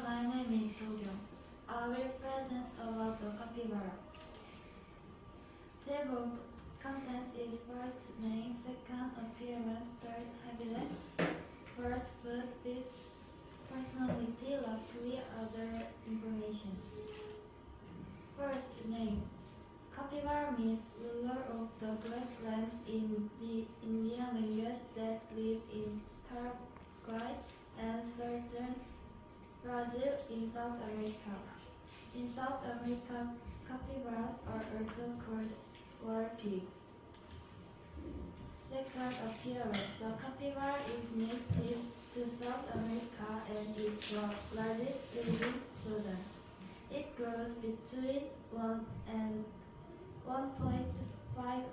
my name is Do-kyung. I will present about the capybara. Table of contents is first name, second appearance, third habitat, fourth food, fifth personality, lastly other information. First name. Capybara means ruler of the grasslands in the Indian language that live in Paraguay and southern Brazil in South America. In South America, capybaras are also called water pig. Second appearance. The capybara is native to South America and is the largest living rodent. It grows between 1 and 1.5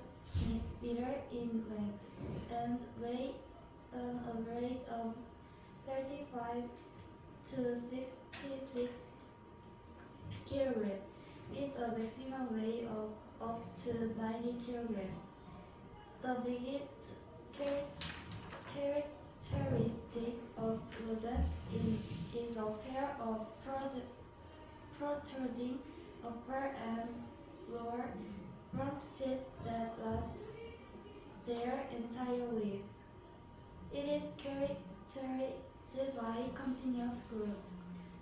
meter in length and weighs an average of 35 to 66 kilograms, with a maximum weight of up to 90 kilograms. The biggest characteristic of rodents is a pair of protruding upper and lower front teeth that last their entire lives. It is characterized by continuous growth.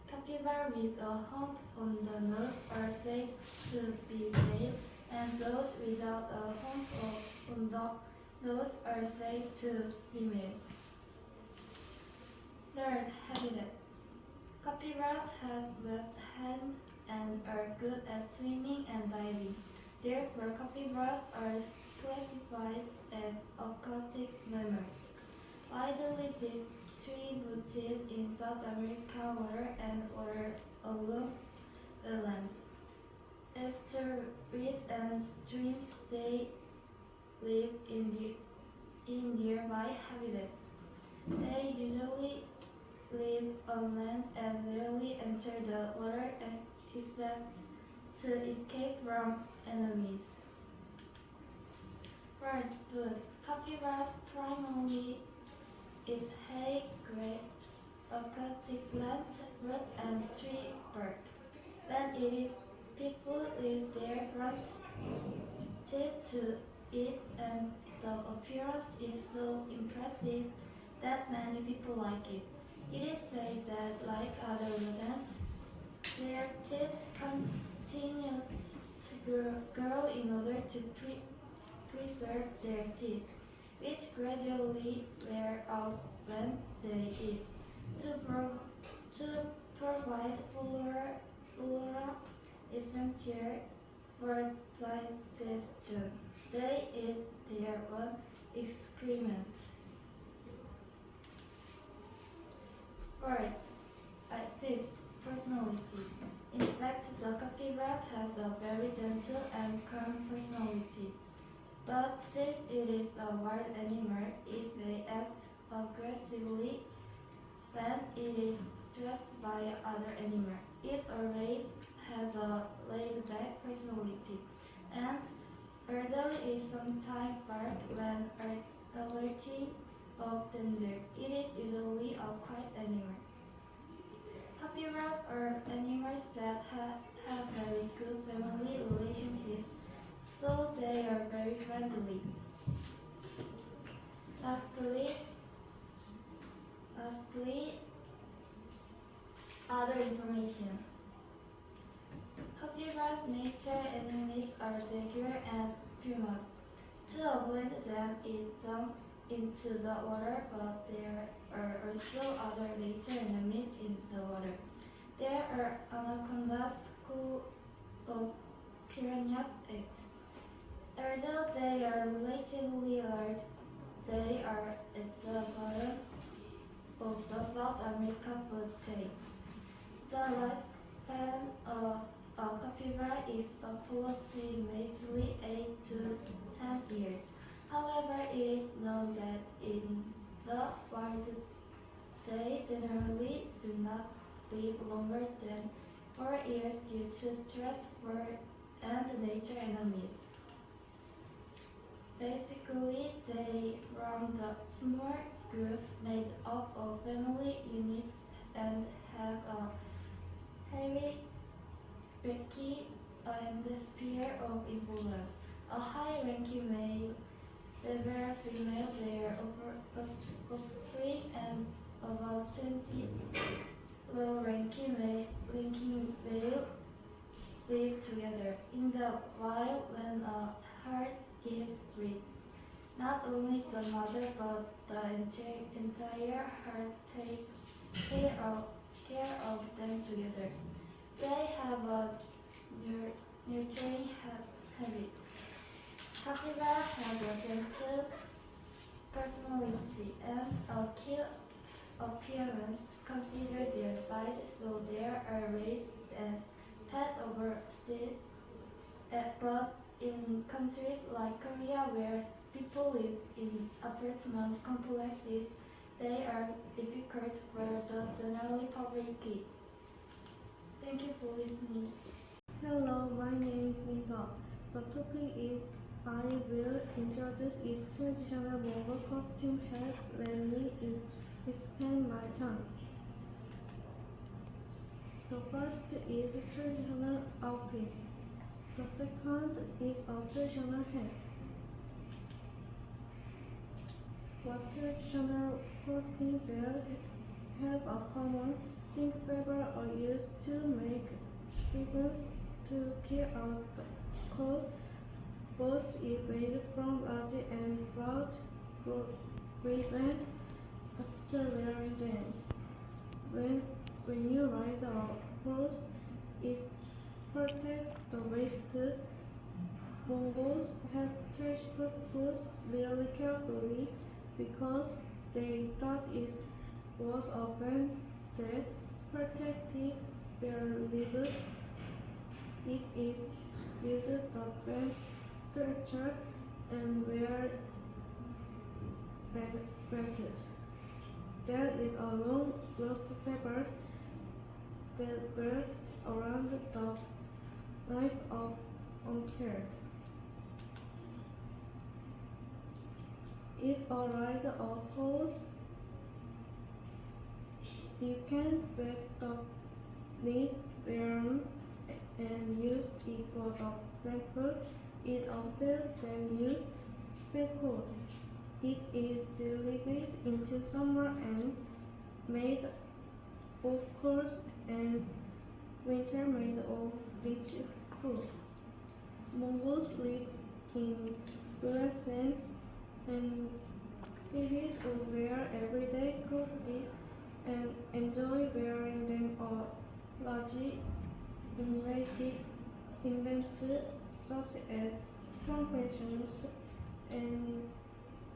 Capybara with a hump on the nose are said to be male, and those without a hump on the nose are said to be female. Third, habitat. Capybaras have webbed hands and are good at swimming and diving. Therefore, capybaras are classified as aquatic mammals. Widely distributed in South America water and water along land. Estuaries and streams, they live in nearby habitat. They usually live on land and rarely enter the water except to escape from enemies. Fourth, food. Capybaras primarily eat hay, grapes, aquatic plants, fruit, and tree bark. When eating, people use their front teeth to eat, and the appearance is so impressive that many people like it. It is said that, like other rodents, their teeth continue to grow in order to preserve their teeth, which gradually wear out when they eat. To provide flora essential for digestion, they eat their own excrement. Fifth, personality. In fact, the capybara has a very gentle and calm personality. But since it is a wild animal, it may act aggressively when it is stressed by other animals. It always has a laid-back personality, and although it sometimes barks when alerting of danger, it is usually a quiet animal. Capybaras are animals that have very good family relationships, so they are very friendly. Lastly, other information. Capybara's nature enemies are jaguar and pumas. To avoid them, it jumps into the water, but there are also other nature enemies in the water. There are anacondas, school of piranhas act. Although they are relatively large, they are at the bottom of the South America food chain. The lifespan of a capybara is approximately 8 to 10 years. However, it is known that in the wild they generally do not live longer than 4 years due to stress and nature enemies. Basically, they run the small groups made up of family units and have a hierarchy and the sphere of influence. A high-ranking male several female player offspring and about 20 low-ranking male live together in the wild when a herd is bred. Not only the mother but the entire herd take care of them together. They have a nurturing habit. Capybara have a gentle personality and a cute appearance. Consider their size, so they are raised and pet overseas. But in countries like Korea, where people live in apartment complexes, they are difficult for the general public. Thank you for listening. Hello, my name is Lisa. The topic is I will introduce its traditional Mongol costume head. Let me explain my turn. The first is traditional outfit. The second is a traditional hat. What traditional costume have a common thing fabric are used to make sequins to keep out the cold. Both is made from large and broad waistband after wearing them. When you ride a horse, it protects the waist. Mongols have treasured clothes really carefully because they thought it was a band that protected their lives. It is used the band structure and wear brackets. There is a long lost paper that wraps around the knife of uncared. If a rider or horse, you can break the knee bone and use it for the blanket. It appears when you cold. It is delivered into summer and made of coarse and winter made of rich food. Mongols live in grasslands and cities who wear everyday clothes and enjoy wearing them or large events such as conventions and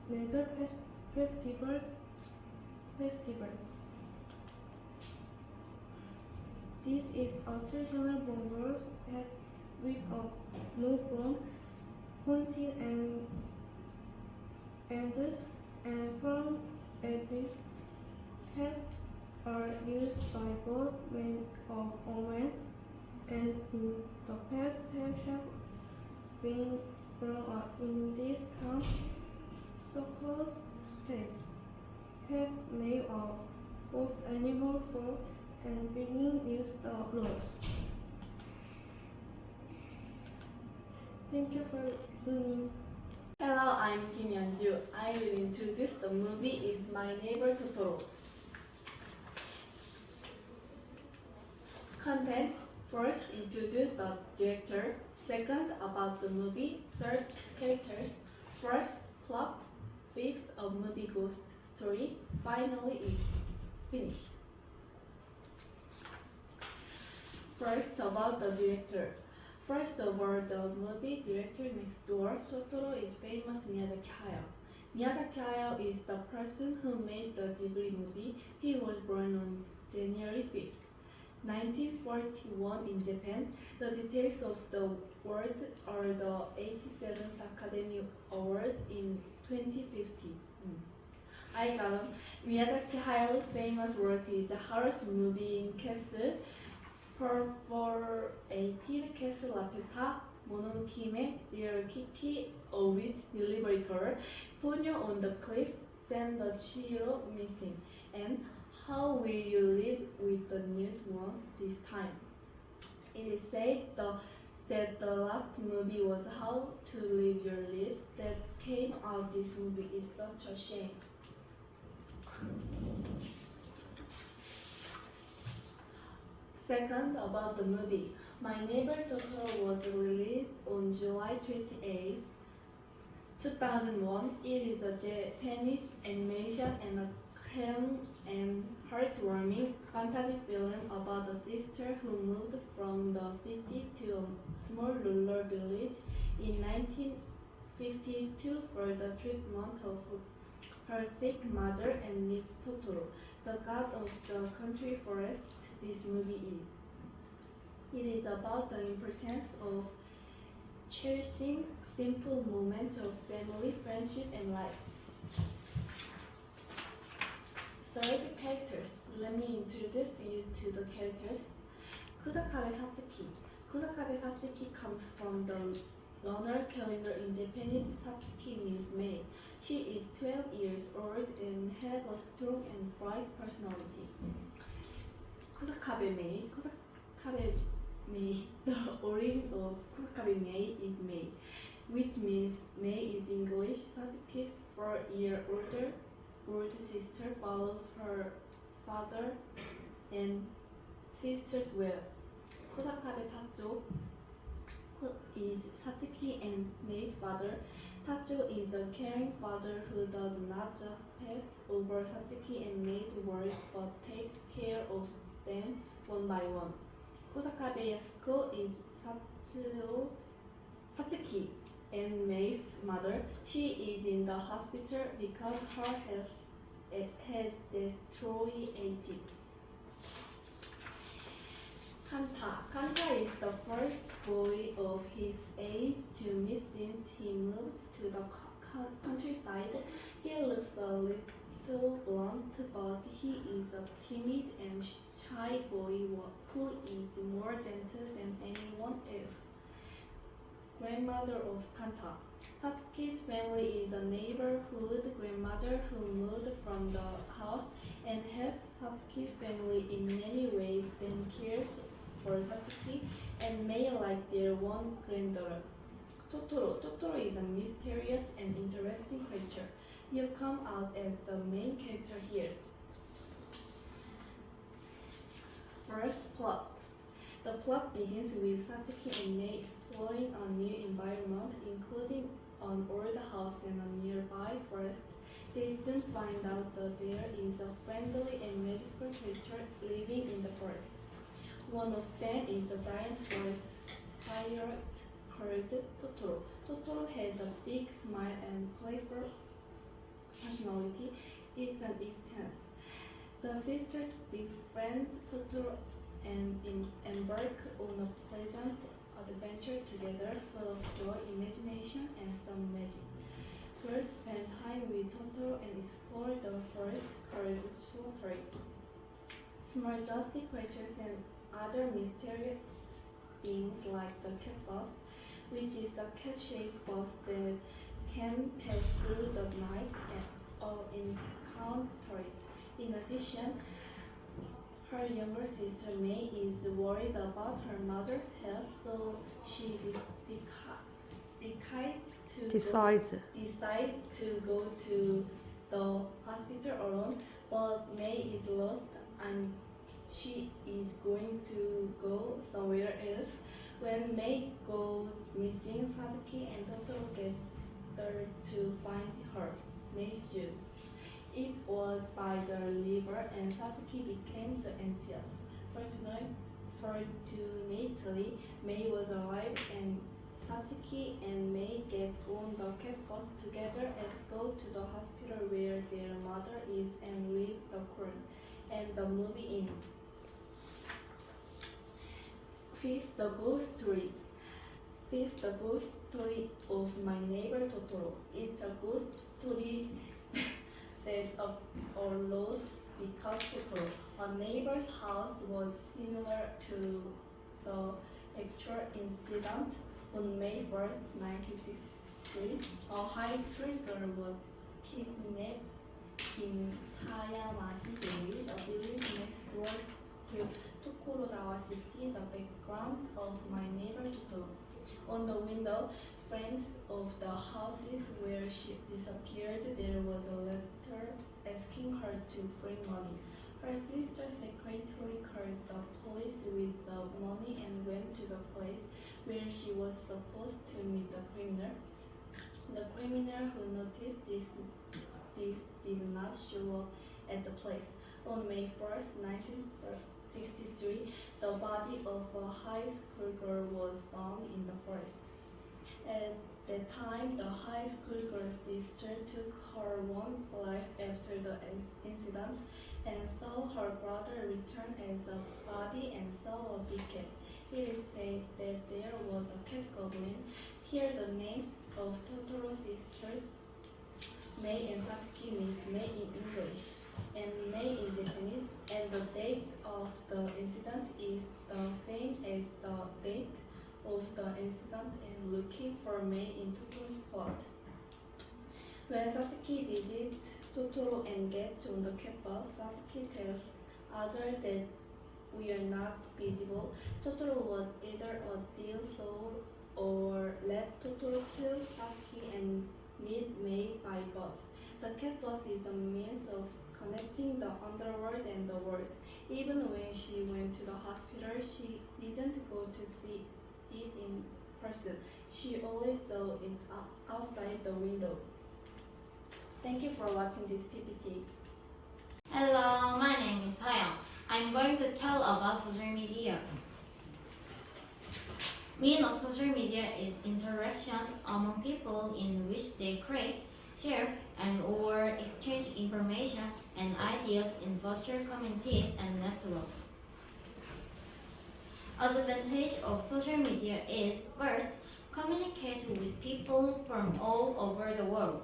leather festival. This is a traditional Mongol hat with a no-bone, pointed ends and firm edges. Hats are used by both men or women, and in the past have been grown up in this town, so-called states. Hats made of both animal fur and being used outdoors. Thank you for listening. Hello, I'm Kim Yeonju. I will introduce the movie Is My Neighbor Totoro. Contents: first, introduce the director. Second, about the movie. Third, characters. Fourth, plot. Fifth, a movie ghost story. Finally, it's finished. First, about the director. First of all, the movie director next door, Totoro, is famous Miyazaki Hayao. Miyazaki Hayao is the person who made the Ghibli movie. He was born on January 5th, 1941 in Japan. The details of the award are the 87th Academy Award in 2050. I got him. Miyazaki Hayao's famous work is the Horse Moving Castle, Perforated Castle Laputa, Mononoke Hime, Dear Kiki, A Witch Delivery Girl, Ponyo on the Cliff, Send the Chihiro Missing, and How Will You Live with the News One This Time. It is said that the last movie was How to Live Your Life that came out. This movie is such a shame. Second, about the movie. My Neighbor Totoro was released on July 28, 2001. It is a Japanese animation and a calm and heartwarming fantasy film about a sister who moved from the city to a small rural village in 1952 for the treatment of her sick mother and meets Totoro, the god of the country forest. This movie is. It is about the importance of cherishing simple moments of family, friendship, and life. Third, characters. Let me introduce you to the characters. Kusakabe Satsuki. Kusakabe Satsuki comes from the lunar calendar in Japanese. Satsuki means May. She is 12 years old and has a strong and bright personality. Kusakabe Mei. Kusakabe Mei. The origin of Kusakabe Mei is May, which means May is English. Satsuki's 4-year-older sister follows her father and sisters well. Kusakabe Tacho is Satsuki and Mei's father. Tacho is a caring father who does not just pass over Satsuki and Mei's worries but takes care of them one by one. Kusakabe Yasuko is Satsuki and Mei's mother. She is in the hospital because her health has deteriorated. Kanta is the first boy of his age to meet since he moved to the countryside. He looks a little blunt, but he is a timid and shy boy who is more gentle than anyone else. Grandmother of Kanta. Satsuki's family is a neighborhood grandmother who moved from the house and helps Satsuki's family in many ways and cares for Satsuki and Mei like their one granddaughter. Totoro. Totoro is a mysterious and interesting creature. You come out as the main character here. First, plot. The plot begins with Satsuki and Mei exploring a new environment, including an old house and a nearby forest. They soon find out that there is a friendly and magical creature living in the forest. One of them is a giant forest pirate called Totoro. Totoro has a big smile and playful personality. It's an intense. The sisters befriend Totoro and embark on a pleasant adventure together, full of joy, imagination, and some magic. Girls spend time with Totoro and explore the forest called Shrubbery. Small dusty creatures and other mysterious beings like the cat bus, which is a cat-shaped bus that can pass through the night and encounter it. In addition, her younger sister Mei is worried about her mother's health, so she decides to go to the hospital alone. But Mei is lost and she is going to go somewhere else. When Mei goes missing, Satsuki and Totoro gather to find her. Mei's shoes. It was by the river and Satsuki became so anxious. Fortunately, Mei was alive and Satsuki and Mei get on the cat bus together and go to the hospital where their mother is and leave the court. And the movie ends. Fifth, the ghost story. Fifth, the ghost story of My Neighbor Totoro. It's a ghost story that arose because Totoro, a neighbor's house, was similar to the actual incident on May 1st, 1963. A high school girl was kidnapped in Hayamashi village, a village next door to Tokorozawa City, the background of my neighbor Totoro. On the window frames of the houses where she disappeared, there was a letter asking her to bring money. Her sister secretly called the police with the money and went to the place where she was supposed to meet the criminal. The criminal who noticed this did not show up at the place. On May 1st, 1963, the body of a high school girl was found in the forest. At that time, the high school girl's sister took her own life after the incident and saw her brother return as a body and saw a big cat. It is said that there was a cat goblin. Here the names of Totoro's sisters, Mei and Satsuki, means Mei in English and Mei in Japanese, and the date of the incident is the same as the date of the incident, and looking for Mei in Totoro's plot. When Satsuki visits Totoro and gets on the cat bus, Satsuki tells others that we are not visible. Totoro was either a deal soul or let Totoro kill Satsuki and meet Mei by bus. The cat bus is a means of connecting the underworld and the world. Even when she went to the hospital, she didn't go to see it in person. She always saw it outside the window. Thank you for watching this PPT. Hello, my name is Hayang. I'm going to tell about social media. Meaning of social media is interactions among people in which they create, share, and or exchange information and ideas in virtual communities and networks. Advantage of social media is first, communicate with people from all over the world.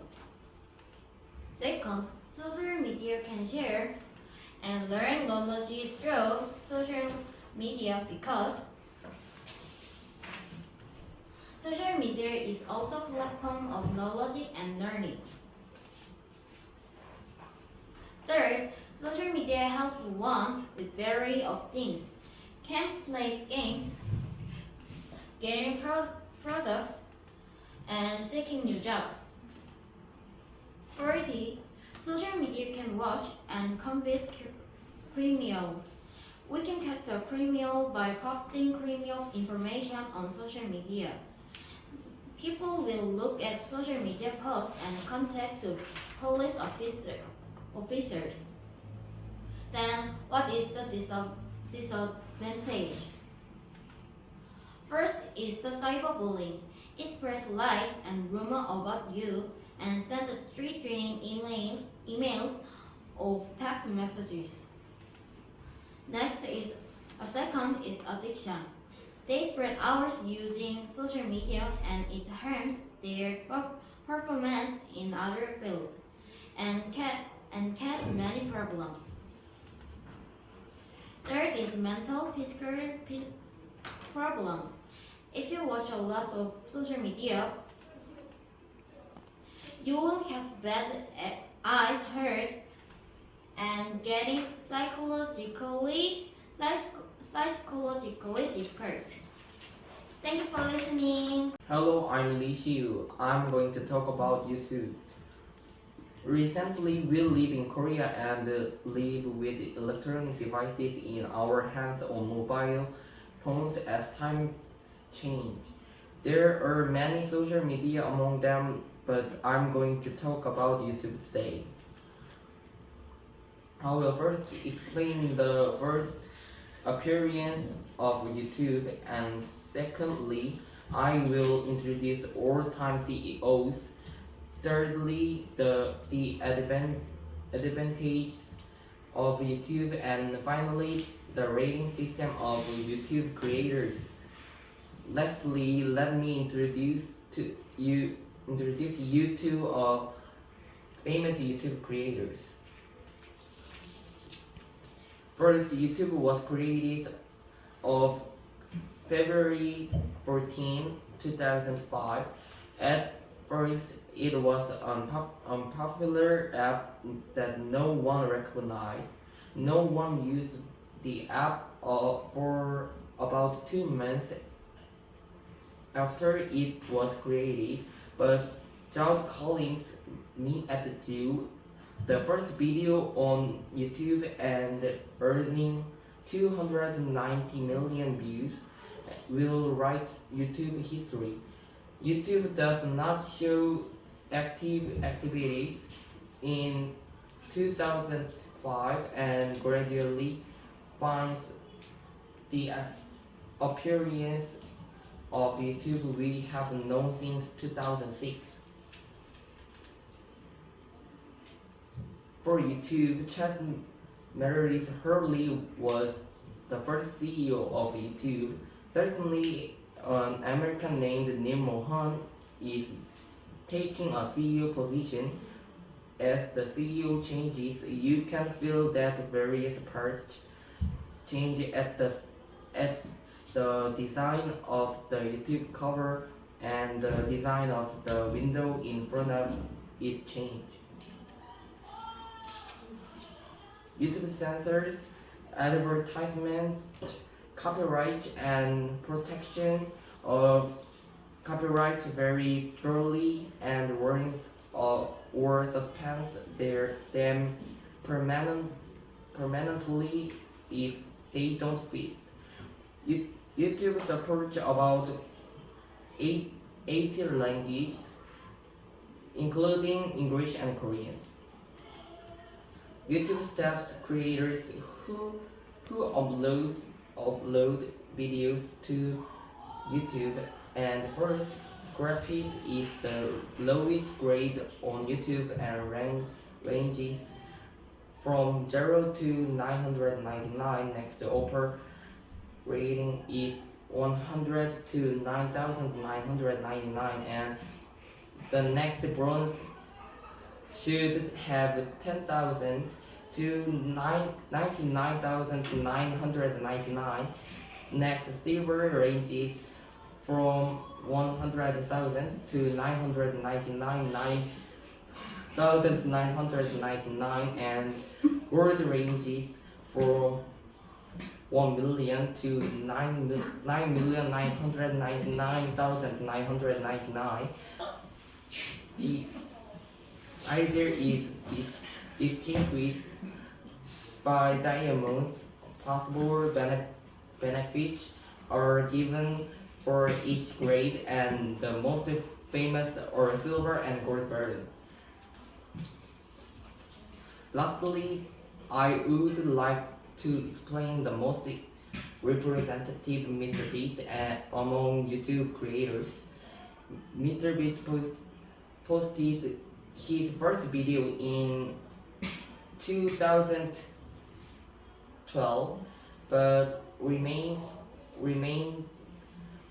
Second, social media can share and learn knowledge through social media because social media is also a platform of knowledge and learning. Third, social media helps one with variety of things. Can play games, getting products, and seeking new jobs. Fourthly, social media can watch and compete criminals. We can catch a criminal by posting criminal information on social media. People will look at social media posts and contact the police officers. Then, what is the disadvantage? First is the cyberbullying. It spreads lies and rumors about you and sends threatening emails or text messages. Second is addiction. They spend hours using social media and it harms their performance in other fields and causes many problems. Third is mental physical problems. If you watch a lot of social media, you will have bad eyes hurt and getting psychologically difficult. Thank you for listening. Hello, I'm Lee Xiu. I'm going to talk about YouTube. Recently, we live in Korea and live with electronic devices in our hands or mobile phones as times change. There are many social media among them, but I'm going to talk about YouTube today. I will first explain the first appearance of YouTube, and secondly, I will introduce all-time CEOs. Thirdly, the advantage of YouTube, and finally, the rating system of YouTube creators. Lastly, let me introduce you to famous YouTube creators. First, YouTube was created on February 14, 2005. At first, it was an unpopular app that no one recognized. No one used the app for about 2 months after it was created, but Gerald Collins, me at the Jew, the first video on YouTube and earning 290 million views, will write YouTube history. YouTube does not show active activities in 2005 and gradually finds the appearance of YouTube we have known since 2006. For YouTube, Chad Meredith Hurley was the first CEO of YouTube. Certainly, an American named Neil Mohan is taking a CEO position. As the CEO changes, you can feel that various parts change as the design of the YouTube cover and the design of the window in front of it change. YouTube censors advertisement, copyright, and protection of copyright very thoroughly and warnings or suspends them permanently if they don't fit. YouTube supports about 80 languages, including English and Korean. YouTube staffs creators who upload videos to YouTube, and first graphic is the lowest grade on YouTube and ranges from 0 to 999. Next, the upper rating is 100 to 9,999, and the next bronze should have 10,000 to 99,999. Next, silver ranges from 100,000 to 999,999, and gold ranges from 1 million to 9,999,999. The idea is distinguished by diamonds. Possible benefits are given for each grade, and the most famous are silver and gold button. Lastly, I would like to explain the most representative Mr. Beast among YouTube creators. Mr. Beast posted his first video in 2012, but remained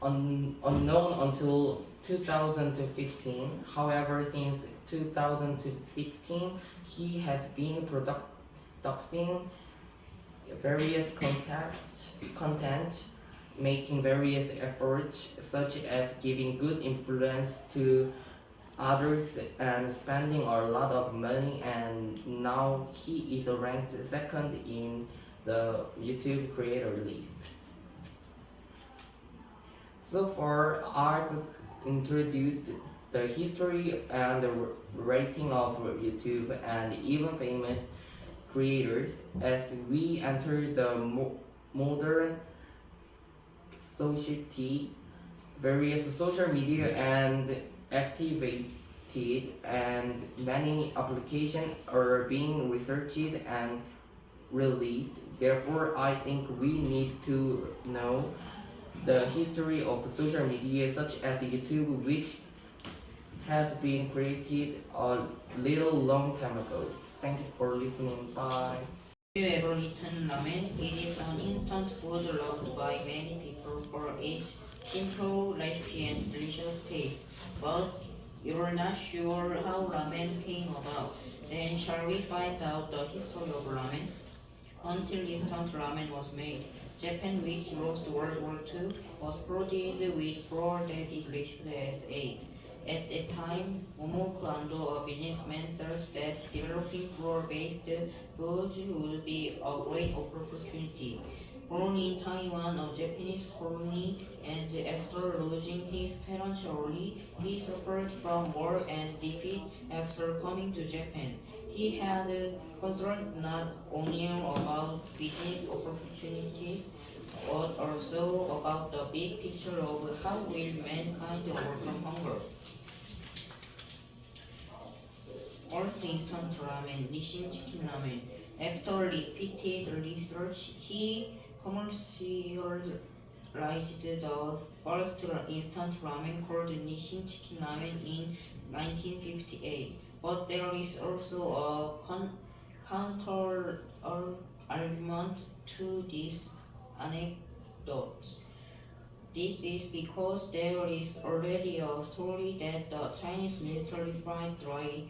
unknown until 2015. However, since 2016, he has been producing various content, making various efforts such as giving good influence to others and spending a lot of money, and now he is ranked second in the YouTube creator list. So far, I've introduced the history and the rating of YouTube and even famous creators. As we enter the modern society, various social media and activated, and many applications are being researched and released. Therefore, I think we need to know the history of social media such as YouTube, which has been created a little long time ago. Thank you for listening. Bye. Have you ever eaten ramen? It is an instant food loved by many people for its simple recipe and delicious taste. But you're not sure how ramen came about. Then shall we find out the history of ramen? Until instant ramen was made, Japan, which lost World War II, was provided with flour that is listed as aid. At that time, Momoko Ando, a businessman, felt that developing flour-based foods would be a great opportunity. Born in Taiwan, a Japanese colony, and after losing his parents early, he suffered from war and defeat after coming to Japan. He had concern not only about business opportunities, but also about the big picture of how will mankind overcome hunger. First instant ramen, Nissin chicken ramen. After repeated research, he commercialized the first instant ramen called Nissin chicken ramen in 1958. But there is also a counter argument to this anecdote. This is because there is already a story that the Chinese military fried dry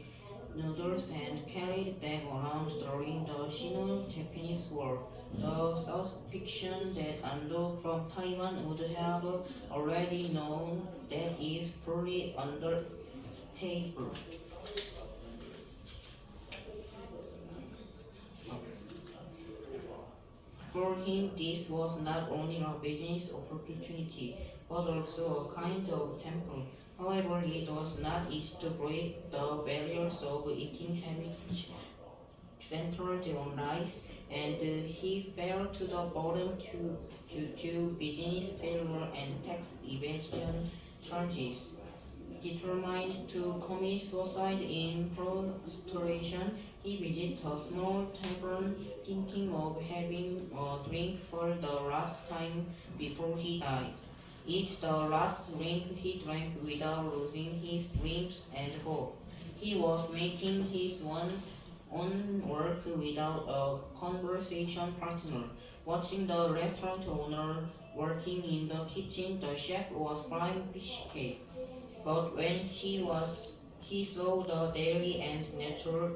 noodles and carried them around during the Sino-Japanese War. The suspicion that Ando from Taiwan would have already known that is fully understandable. For him, this was not only a business opportunity, but also a kind of temple. However, it was not easy to break the barriers of eating habits centered on rice, and he fell to the bottom due to business failure and tax evasion charges. Determined to commit suicide in prostration, he visited a small tavern, thinking of having a drink for the last time before he died. It's the last drink he drank without losing his dreams and hope. He was making his own work without a conversation partner. Watching the restaurant owner working in the kitchen, the chef was frying fish cake. But when he saw the daily and natural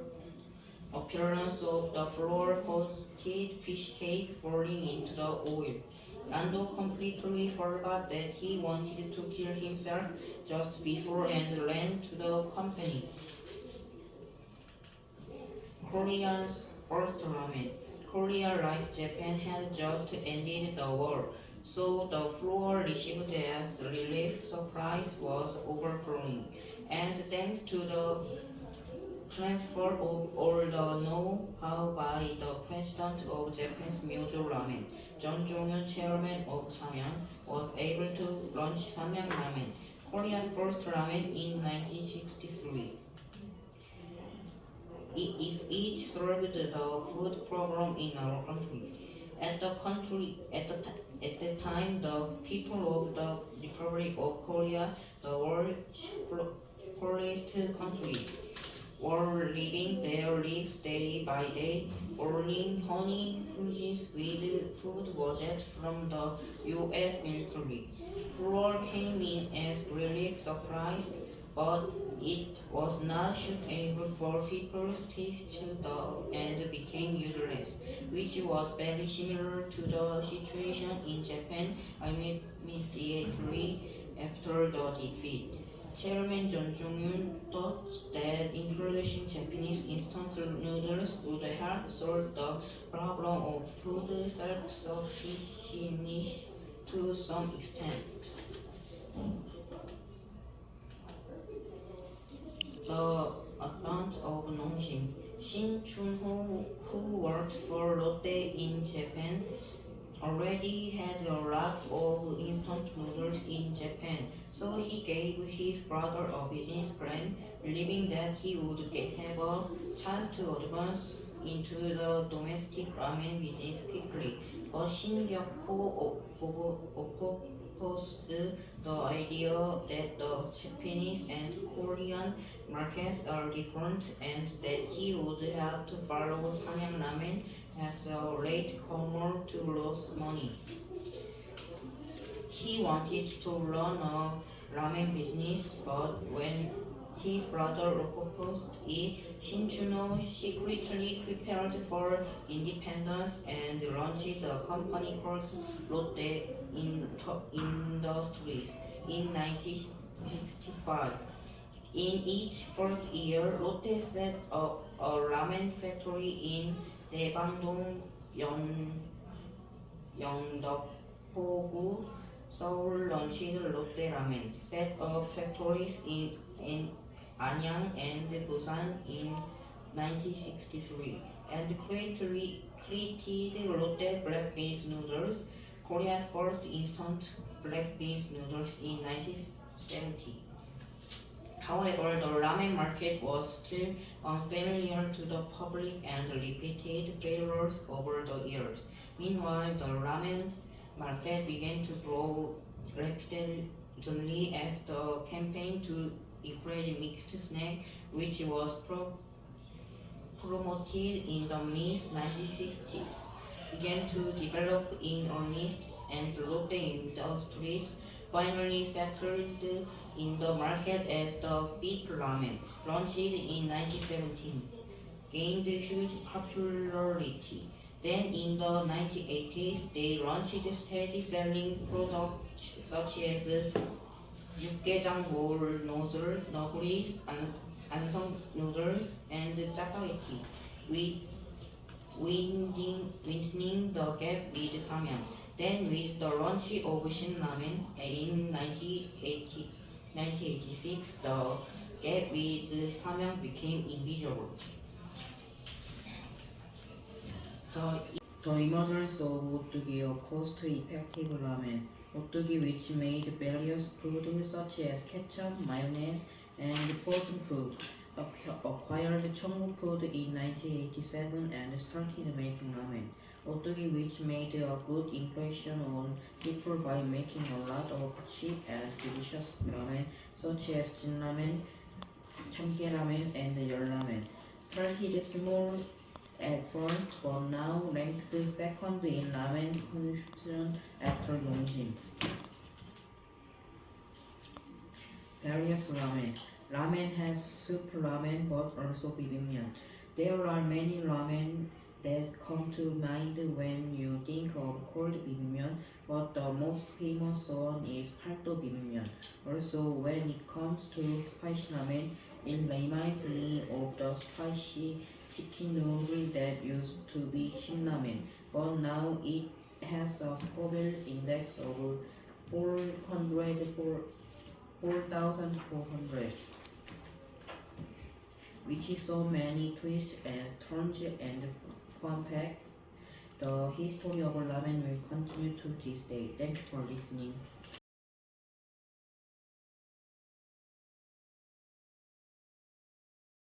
appearance of the flour-coated fish cake falling into the oil, Ando completely forgot that he wanted to kill himself just before and ran to the company. Korea's first ramen. Korea, like Japan, had just ended the war, so the flour received as relief supplies was overflowing. And thanks to the transfer of all the know-how by the president of Japan's Mizo Ramen, Jong chairman of Samyang, was able to launch Samyang Ramen, Korea's first ramen in 1963. If each served the food program in our country. At the time, the people of the Republic of Korea, the world's poorest country, were living their lives day by day, earning honey cruises with food budget from the U.S. military. Flour came in as relief supplies, but it was not suitable for people's taste and became useless, which was very similar to the situation in Japan immediately after the defeat. Chairman John Jong-un thought that introducing Japanese instant noodles would help solve the problem of food self-sufficiency to some extent. The advent of Nongshim. Shin Chun-ho, who worked for Lotte in Japan, already had a lot of instant noodles in Japan, so he gave his brother a business plan, believing that he would have a chance to advance into the domestic ramen business quickly. But Shin Gyok-ho opposed the idea that the Japanese and Korean markets are different and that he would have to follow Samyang Ramen as a latecomer to lose money. He wanted to run a ramen business, but when his brother proposed it, Shin Chun-ho secretly prepared for independence and launched a company called Lotte Industries in 1965. In each first year, Lotte set up a ramen factory in 대방동 영덕포구. Seoul launched Lotte Ramen, set up factories in Anyang and Busan in 1963, and created Lotte black beans noodles, Korea's first instant black beans noodles in 1970. However, the ramen market was still unfamiliar to the public and repeated failures over the years. Meanwhile, the ramen market began to grow rapidly as the campaign to encourage mixed snack, which was promoted in the mid-1960s, began to develop in earnest, and Lotte Industries finally settled in the market as the Beef Ramen, launched in 1917, gained huge popularity. Then in the 1980s, they launched steady-selling products such as 육개장 noodle, 너구리, 안성 noodles, and 짜파게티, widening the gap with Samyang. Then with the launch of Shinramen in 1986, the gap with Samyang became invisible. The emergence of Otugi, a cost-effective ramen, Otugi which made various foods such as ketchup, mayonnaise, and frozen food, acquired Cheongbu Food in 1987 and started making ramen. Otugi which made a good impression on people by making a lot of cheap and delicious ramen such as Jinramen, Chamgye-ramen, and Yeoramen. Started small at first, but now ranked second in ramen consumption after Yongjin. Various ramen. Ramen has soup ramen but also bibimbap. There are many ramen that come to mind when you think of cold bibimbap, but the most famous one is paldo bibimbap. Also, when it comes to spicy ramen, it reminds me of the spicy chicken noodle that used to be Shinramen, but now it has a Scoville index of 4,400, which is so many twists and turns and fun facts. The history of ramen will continue to this day. Thank you for listening.